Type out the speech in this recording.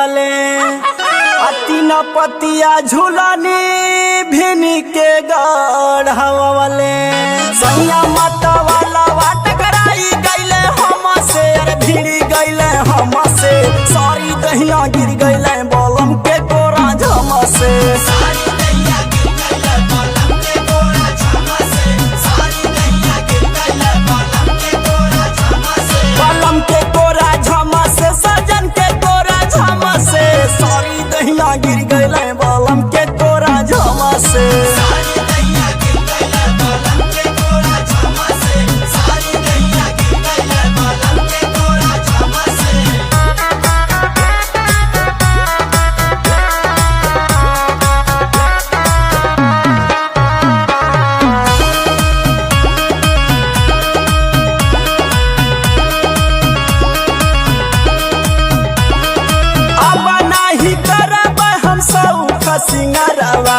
वाले तीन पतिया झूलानी भिनी के गढ़वा वाले सैया माता वाला वाट कराई गईले हम से अरे भिड़ी गईले हम से सारी दहिया गिर गईले बलम के कोरा झम से बलम के कोरा झम से सजन के कोरा झम से सारी दहिया गिर गईले बलम के कोरा झम से सिंगारवा